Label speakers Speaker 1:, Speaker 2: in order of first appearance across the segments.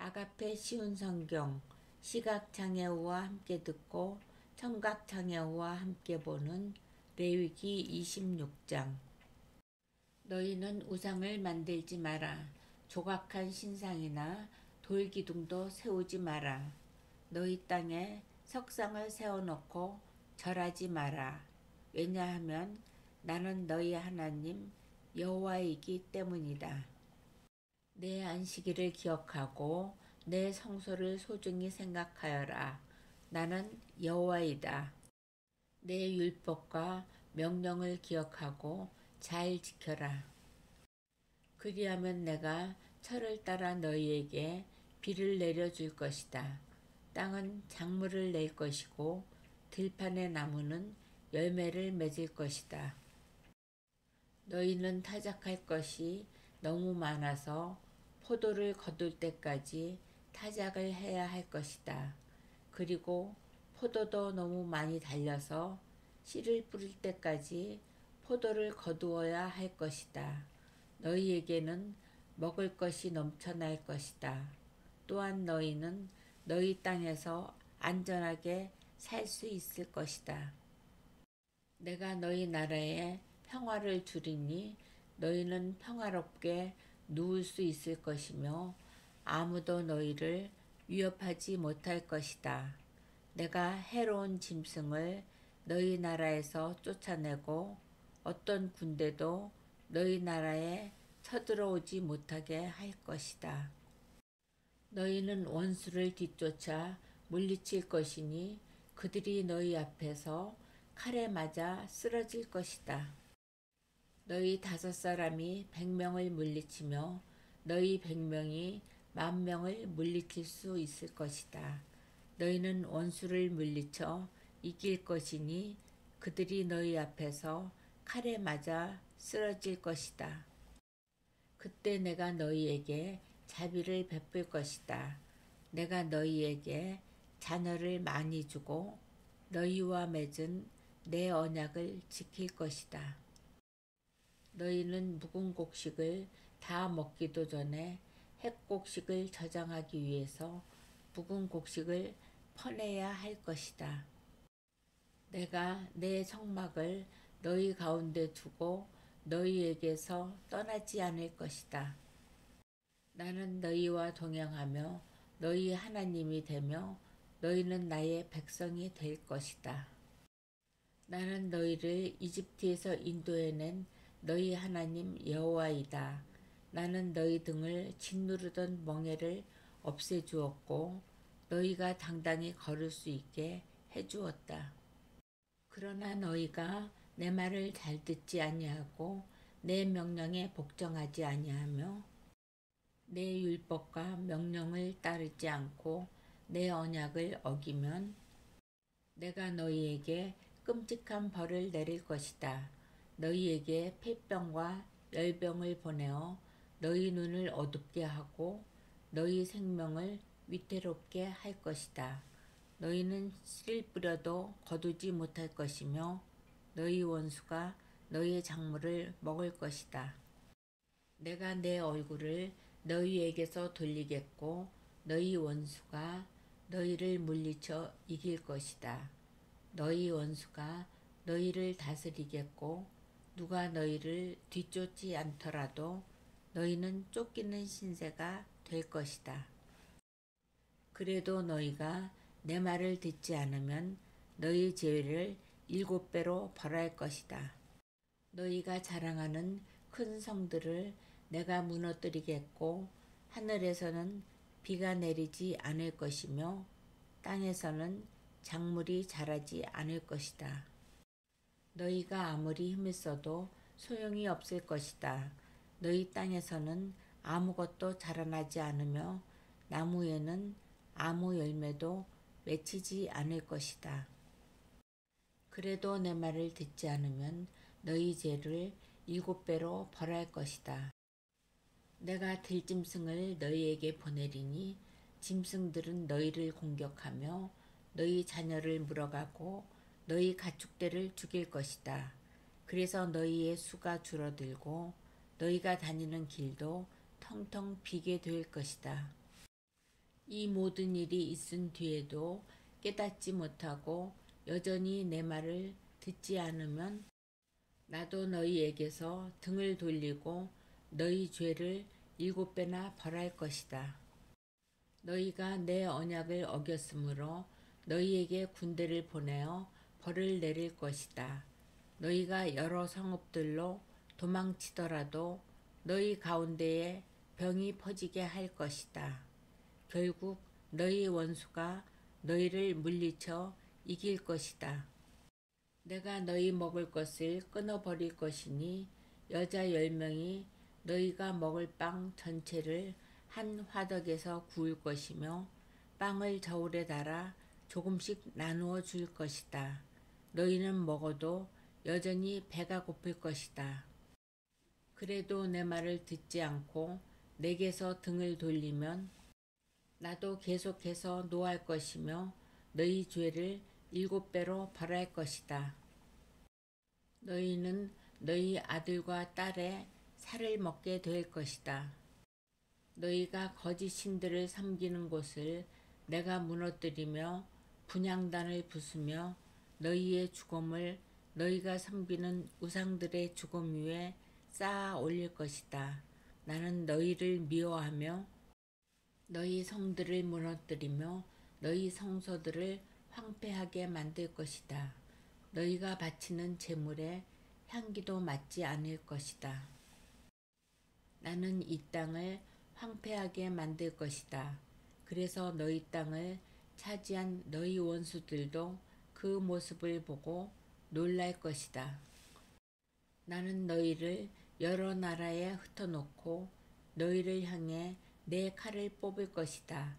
Speaker 1: 아가페 쉬운 성경, 시각장애우와 함께 듣고 청각장애우와 함께 보는 레위기 26장. 너희는 우상을 만들지 마라. 조각한 신상이나 돌기둥도 세우지 마라. 너희 땅에 석상을 세워놓고 절하지 마라. 왜냐하면 나는 너희 하나님 여호와이기 때문이다. 내 안식일을 기억하고 내 성소를 소중히 생각하여라. 나는 여호와이다. 내 율법과 명령을 기억하고 잘 지켜라. 그리하면 내가 철을 따라 너희에게 비를 내려줄 것이다. 땅은 작물을 낼 것이고 들판의 나무는 열매를 맺을 것이다. 너희는 타작할 것이 너무 많아서 포도를 거둘 때까지 타작을 해야 할 것이다. 그리고 포도도 너무 많이 달려서 씨를 뿌릴 때까지 포도를 거두어야 할 것이다. 너희에게는 먹을 것이 넘쳐날 것이다. 또한 너희는 너희 땅에서 안전하게 살 수 있을 것이다. 내가 너희 나라에 평화를 주리니 너희는 평화롭게 누울 수 있을 것이며 아무도 너희를 위협하지 못할 것이다. 내가 해로운 짐승을 너희 나라에서 쫓아내고 어떤 군대도 너희 나라에 쳐들어오지 못하게 할 것이다. 너희는 원수를 뒤쫓아 물리칠 것이니 그들이 너희 앞에서 칼에 맞아 쓰러질 것이다. 너희 5사람이 100명을 물리치며 너희 100명이 10,000명을 물리칠 수 있을 것이다. 너희는 원수를 물리쳐 이길 것이니 그들이 너희 앞에서 칼에 맞아 쓰러질 것이다. 그때 내가 너희에게 자비를 베풀 것이다. 내가 너희에게 자녀를 많이 주고 너희와 맺은 내 언약을 지킬 것이다. 너희는 묵은 곡식을 다 먹기도 전에 핵곡식을 저장하기 위해서 묵은 곡식을 퍼내야 할 것이다. 내가 내 성막을 너희 가운데 두고 너희에게서 떠나지 않을 것이다. 나는 너희와 동행하며 너희 하나님이 되며 너희는 나의 백성이 될 것이다. 나는 너희를 이집트에서 인도해낸 너희 하나님 여호와이다. 나는 너희 등을 짓누르던 멍에를 없애주었고 너희가 당당히 걸을 수 있게 해주었다. 그러나 너희가 내 말을 잘 듣지 아니하고 내 명령에 복종하지 아니하며 내 율법과 명령을 따르지 않고 내 언약을 어기면 내가 너희에게 끔찍한 벌을 내릴 것이다. 너희에게 폐병과 열병을 보내어 너희 눈을 어둡게 하고 너희 생명을 위태롭게 할 것이다. 너희는 씨를 뿌려도 거두지 못할 것이며 너희 원수가 너희의 작물을 먹을 것이다. 내가 내 얼굴을 너희에게서 돌리겠고 너희 원수가 너희를 물리쳐 이길 것이다. 너희 원수가 너희를 다스리겠고 누가 너희를 뒤쫓지 않더라도 너희는 쫓기는 신세가 될 것이다. 그래도 너희가 내 말을 듣지 않으면 너희 죄를 7배로 벌할 것이다. 너희가 자랑하는 큰 성들을 내가 무너뜨리겠고 하늘에서는 비가 내리지 않을 것이며 땅에서는 작물이 자라지 않을 것이다. 너희가 아무리 힘을 써도 소용이 없을 것이다. 너희 땅에서는 아무것도 자라나지 않으며 나무에는 아무 열매도 맺히지 않을 것이다. 그래도 내 말을 듣지 않으면 너희 죄를 7배로 벌할 것이다. 내가 들짐승을 너희에게 보내리니 짐승들은 너희를 공격하며 너희 자녀를 물어가고 너희 가축들을 죽일 것이다. 그래서 너희의 수가 줄어들고 너희가 다니는 길도 텅텅 비게 될 것이다. 이 모든 일이 있은 뒤에도 깨닫지 못하고 여전히 내 말을 듣지 않으면 나도 너희에게서 등을 돌리고 너희 죄를 7배나 벌할 것이다. 너희가 내 언약을 어겼으므로 너희에게 군대를 보내어 벌을 내릴 것이다. 너희가 여러 성읍들로 도망치더라도 너희 가운데에 병이 퍼지게 할 것이다. 결국 너희 원수가 너희를 물리쳐 이길 것이다. 내가 너희 먹을 것을 끊어버릴 것이니 여자 10명이 너희가 먹을 빵 전체를 한 화덕에서 구울 것이며 빵을 저울에 달아 조금씩 나누어 줄 것이다. 너희는 먹어도 여전히 배가 고플 것이다. 그래도 내 말을 듣지 않고 내게서 등을 돌리면 나도 계속해서 노할 것이며 너희 죄를 7배로 벌할 것이다. 너희는 너희 아들과 딸의 살을 먹게 될 것이다. 너희가 거짓 신들을 섬기는 곳을 내가 무너뜨리며 분향단을 부수며 너희의 죽음을 너희가 섬기는 우상들의 죽음 위에 쌓아 올릴 것이다. 나는 너희를 미워하며 너희 성들을 무너뜨리며 너희 성소들을 황폐하게 만들 것이다. 너희가 바치는 제물에 향기도 맡지 않을 것이다. 나는 이 땅을 황폐하게 만들 것이다. 그래서 너희 땅을 차지한 너희 원수들도 그 모습을 보고 놀랄 것이다. 나는 너희를 여러 나라에 흩어놓고 너희를 향해 내 칼을 뽑을 것이다.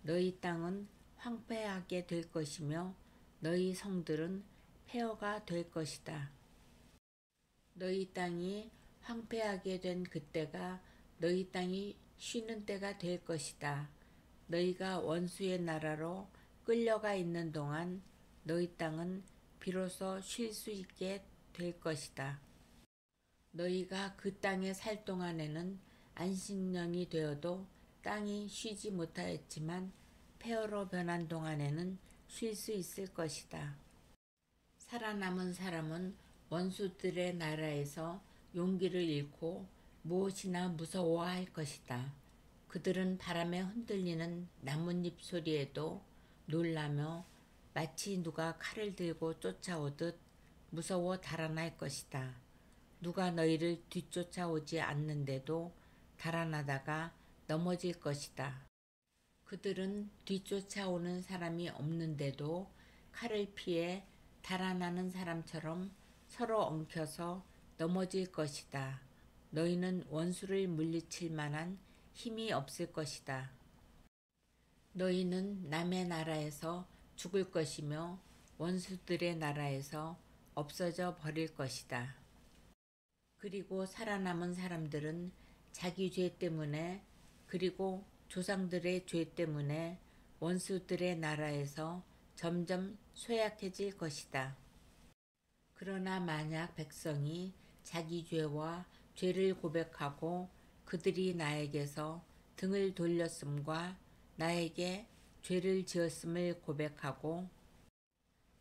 Speaker 1: 너희 땅은 황폐하게 될 것이며 너희 성들은 폐허가 될 것이다. 너희 땅이 황폐하게 된 그때가 너희 땅이 쉬는 때가 될 것이다. 너희가 원수의 나라로 끌려가 있는 동안 너희 땅은 비로소 쉴 수 있게 될 것이다. 너희가 그 땅에 살 동안에는 안식년이 되어도 땅이 쉬지 못하였지만 폐허로 변한 동안에는 쉴 수 있을 것이다. 살아남은 사람은 원수들의 나라에서 용기를 잃고 무엇이나 무서워할 것이다. 그들은 바람에 흔들리는 나뭇잎 소리에도 놀라며 마치 누가 칼을 들고 쫓아오듯 무서워 달아날 것이다. 누가 너희를 뒤쫓아오지 않는데도 달아나다가 넘어질 것이다. 그들은 뒤쫓아오는 사람이 없는데도 칼을 피해 달아나는 사람처럼 서로 엉켜서 넘어질 것이다. 너희는 원수를 물리칠 만한 힘이 없을 것이다. 너희는 남의 나라에서 죽을 것이며 원수들의 나라에서 없어져 버릴 것이다. 그리고 살아남은 사람들은 자기 죄 때문에 그리고 조상들의 죄 때문에 원수들의 나라에서 점점 쇠약해질 것이다. 그러나 만약 백성이 자기 죄와 죄를 고백하고 그들이 나에게서 등을 돌렸음과 나에게 죄를 지었음을 고백하고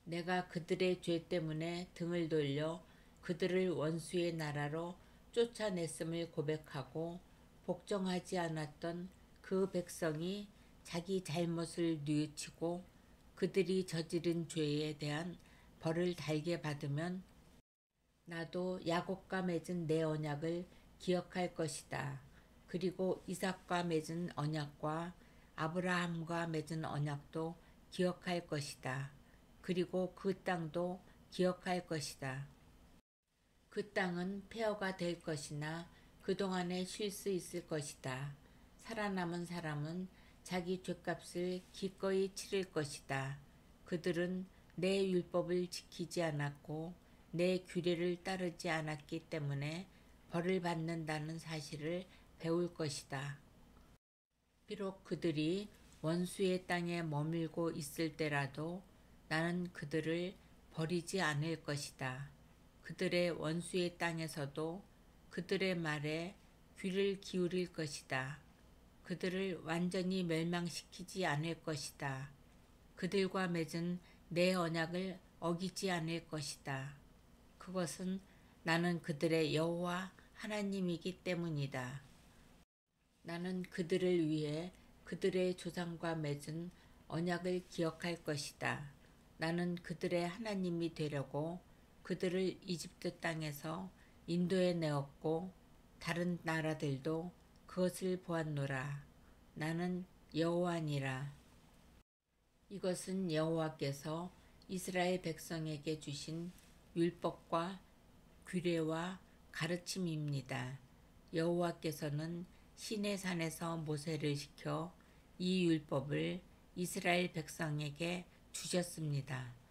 Speaker 1: 내가 그들의 죄 때문에 등을 돌려 그들을 원수의 나라로 쫓아냈음을 고백하고 복종하지 않았던 그 백성이 자기 잘못을 뉘우치고 그들이 저지른 죄에 대한 벌을 달게 받으면 나도 야곱과 맺은 내 언약을 기억할 것이다. 그리고 이삭과 맺은 언약과 아브라함과 맺은 언약도 기억할 것이다. 그리고 그 땅도 기억할 것이다. 그 땅은 폐허가 될 것이나 그동안에 쉴 수 있을 것이다. 살아남은 사람은 자기 죗값을 기꺼이 치를 것이다. 그들은 내 율법을 지키지 않았고 내 규례를 따르지 않았기 때문에 벌을 받는다는 사실을 배울 것이다. 비록 그들이 원수의 땅에 머물고 있을 때라도 나는 그들을 버리지 않을 것이다. 그들의 원수의 땅에서도 그들의 말에 귀를 기울일 것이다. 그들을 완전히 멸망시키지 않을 것이다. 그들과 맺은 내 언약을 어기지 않을 것이다. 그것은 나는 그들의 여호와 하나님이기 때문이다. 나는 그들을 위해 그들의 조상과 맺은 언약을 기억할 것이다. 나는 그들의 하나님이 되려고 그들을 이집트 땅에서 인도해 내었고 다른 나라들도 그것을 보았노라. 나는 여호와니라. 이것은 여호와께서 이스라엘 백성에게 주신 율법과 규례와 가르침입니다. 여호와께서는 시내산에서 모세를 시켜 이 율법을 이스라엘 백성에게 주셨습니다.